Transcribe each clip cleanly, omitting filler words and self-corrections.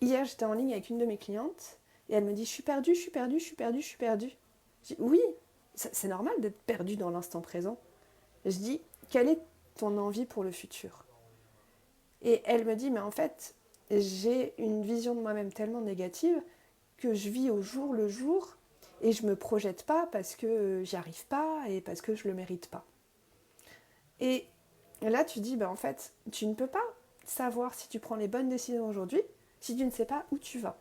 hier, j'étais en ligne avec une de mes clientes et elle me dit, je suis perdue, je suis perdue, je suis perdue, je suis perdue. Je dis, oui, c'est normal d'être perdue dans l'instant présent. Je dis, quelle est ton envie pour le futur? Et elle me dit, mais en fait, j'ai une vision de moi-même tellement négative que je vis au jour le jour et je me projette pas parce que j'y arrive pas et parce que je le mérite pas. Et là, tu dis, en fait, tu ne peux pas savoir si tu prends les bonnes décisions aujourd'hui si tu ne sais pas où tu vas.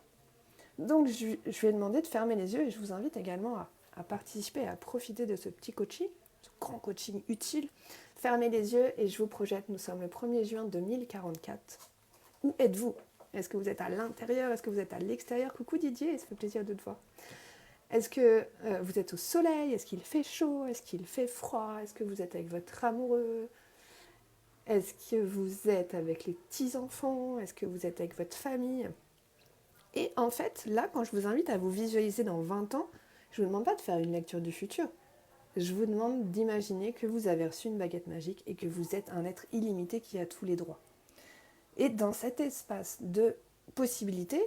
Donc, je lui ai demandé de fermer les yeux et je vous invite également à participer, à profiter de ce petit coaching, ce grand coaching utile. Fermez les yeux et je vous projette, nous sommes le 1er juin 2044. Où êtes-vous? Est-ce que vous êtes à l'intérieur? Est-ce que vous êtes à l'extérieur? Coucou Didier, ça fait plaisir de te voir. Est-ce que vous êtes au soleil? Est-ce qu'il fait chaud? Est-ce qu'il fait froid? Est-ce que vous êtes avec votre amoureux? Est-ce que vous êtes avec les petits-enfants? Est-ce que vous êtes avec votre famille? Et en fait, là, quand je vous invite à vous visualiser dans 20 ans, je ne vous demande pas de faire une lecture du futur. Je vous demande d'imaginer que vous avez reçu une baguette magique et que vous êtes un être illimité qui a tous les droits. Et dans cet espace de possibilité,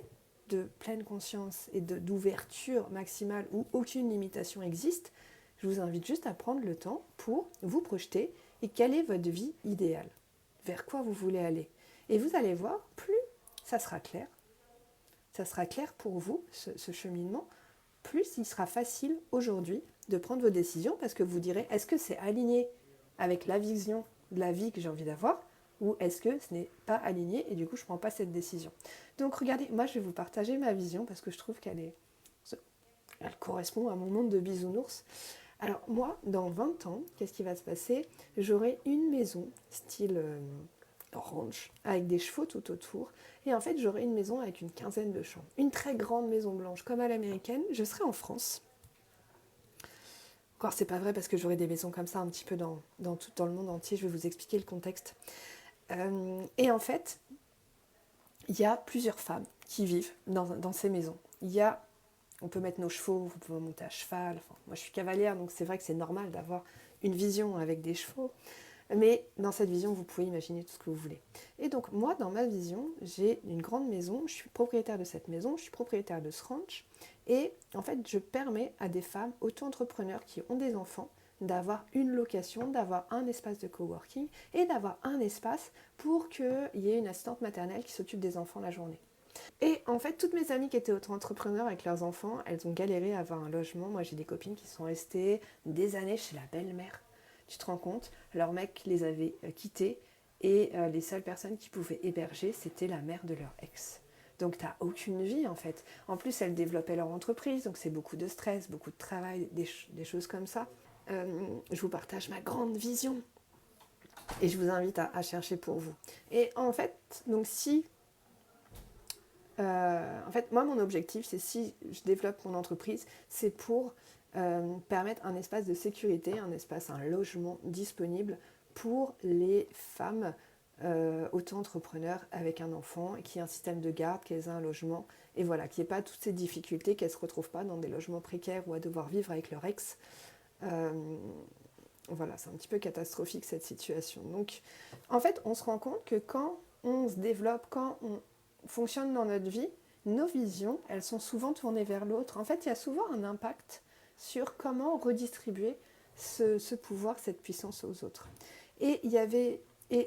de pleine conscience et d'ouverture maximale où aucune limitation existe, je vous invite juste à prendre le temps pour vous projeter et quelle est votre vie idéale, vers quoi vous voulez aller. Et vous allez voir, plus ça sera clair pour vous, ce cheminement, plus il sera facile aujourd'hui de prendre vos décisions parce que vous direz, est-ce que c'est aligné avec la vision de la vie que j'ai envie d'avoir ou est-ce que ce n'est pas aligné et du coup je ne prends pas cette décision. Donc regardez, moi je vais vous partager ma vision parce que je trouve elle correspond à mon monde de bisounours. Alors moi, dans 20 ans, qu'est-ce qui va se passer? J'aurai une maison style ranch avec des chevaux tout autour et en fait j'aurai une maison avec une quinzaine de chambres. Une très grande maison blanche comme à l'américaine. Je serai en France. Encore c'est pas vrai parce que j'aurai des maisons comme ça un petit peu dans le monde entier. Je vais vous expliquer le contexte. Et en fait, il y a plusieurs femmes qui vivent dans ces maisons. On peut mettre nos chevaux, vous pouvez monter à cheval. Enfin, moi, je suis cavalière, donc c'est vrai que c'est normal d'avoir une vision avec des chevaux. Mais dans cette vision, vous pouvez imaginer tout ce que vous voulez. Et donc, moi, dans ma vision, j'ai une grande maison. Je suis propriétaire de cette maison. Je suis propriétaire de ce ranch. Et en fait, je permets à des femmes auto-entrepreneurs qui ont des enfants d'avoir une location, d'avoir un espace de coworking et d'avoir un espace pour qu'il y ait une assistante maternelle qui s'occupe des enfants la journée. Et en fait, toutes mes amies qui étaient auto-entrepreneurs avec leurs enfants, elles ont galéré à avoir un logement. Moi, j'ai des copines qui sont restées des années chez la belle-mère. Tu te rends compte? Leur mec les avait quittés et les seules personnes qui pouvaient héberger, c'était la mère de leur ex. Donc, tu n'as aucune vie, en fait. En plus, elles développaient leur entreprise, donc c'est beaucoup de stress, beaucoup de travail, des choses comme ça. Je vous partage ma grande vision et je vous invite à chercher pour vous. Et en fait, donc moi, mon objectif, c'est si je développe mon entreprise, c'est pour permettre un espace de sécurité, un logement disponible pour les femmes auto-entrepreneurs avec un enfant, qui ait un système de garde, qu'elles aient un logement, et voilà, qu'il n'y ait pas toutes ces difficultés, qu'elles ne se retrouvent pas dans des logements précaires ou à devoir vivre avec leur ex. Voilà, c'est un petit peu catastrophique cette situation. Donc, en fait, on se rend compte que quand on se développe, quand on fonctionne dans notre vie, nos visions, elles sont souvent tournées vers l'autre. En fait, il y a souvent un impact sur comment redistribuer ce pouvoir, cette puissance aux autres. Et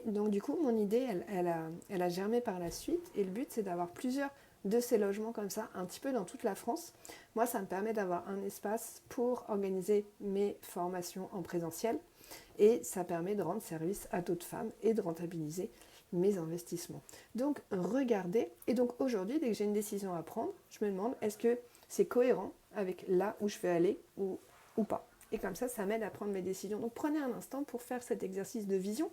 donc du coup, mon idée, elle a germé par la suite. Et le but, c'est d'avoir plusieurs de ces logements comme ça, un petit peu dans toute la France. Moi, ça me permet d'avoir un espace pour organiser mes formations en présentiel. Et ça permet de rendre service à d'autres femmes et de rentabiliser mes investissements. Donc, regardez. Et donc, aujourd'hui, dès que j'ai une décision à prendre, je me demande, est-ce que c'est cohérent avec là où je vais aller ou pas? Et comme ça m'aide à prendre mes décisions. Donc, prenez un instant pour faire cet exercice de vision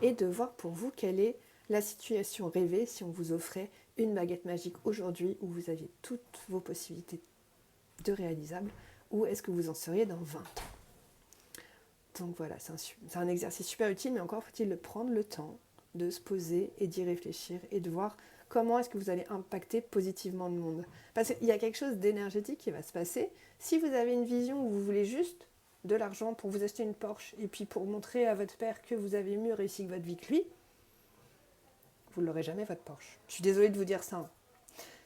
et de voir pour vous quelle est la situation rêvée si on vous offrait une baguette magique aujourd'hui où vous aviez toutes vos possibilités de réalisables, ou est-ce que vous en seriez dans 20 ans? Donc voilà, c'est un exercice super utile, mais encore faut-il prendre le temps de se poser et d'y réfléchir et de voir comment est-ce que vous allez impacter positivement le monde. Parce qu'il y a quelque chose d'énergétique qui va se passer. Si vous avez une vision où vous voulez juste de l'argent pour vous acheter une Porsche et puis pour montrer à votre père que vous avez mieux réussi que votre vie que lui, vous ne l'aurez jamais votre Porsche. Je suis désolée de vous dire ça. Hein.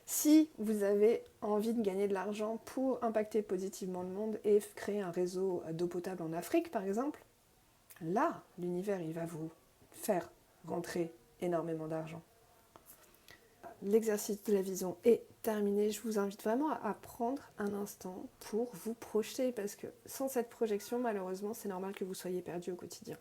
Si vous avez envie de gagner de l'argent pour impacter positivement le monde et créer un réseau d'eau potable en Afrique, par exemple, là, l'univers, il va vous faire rentrer énormément d'argent. L'exercice de la vision est terminé. Je vous invite vraiment à prendre un instant pour vous projeter parce que sans cette projection, malheureusement, c'est normal que vous soyez perdu au quotidien.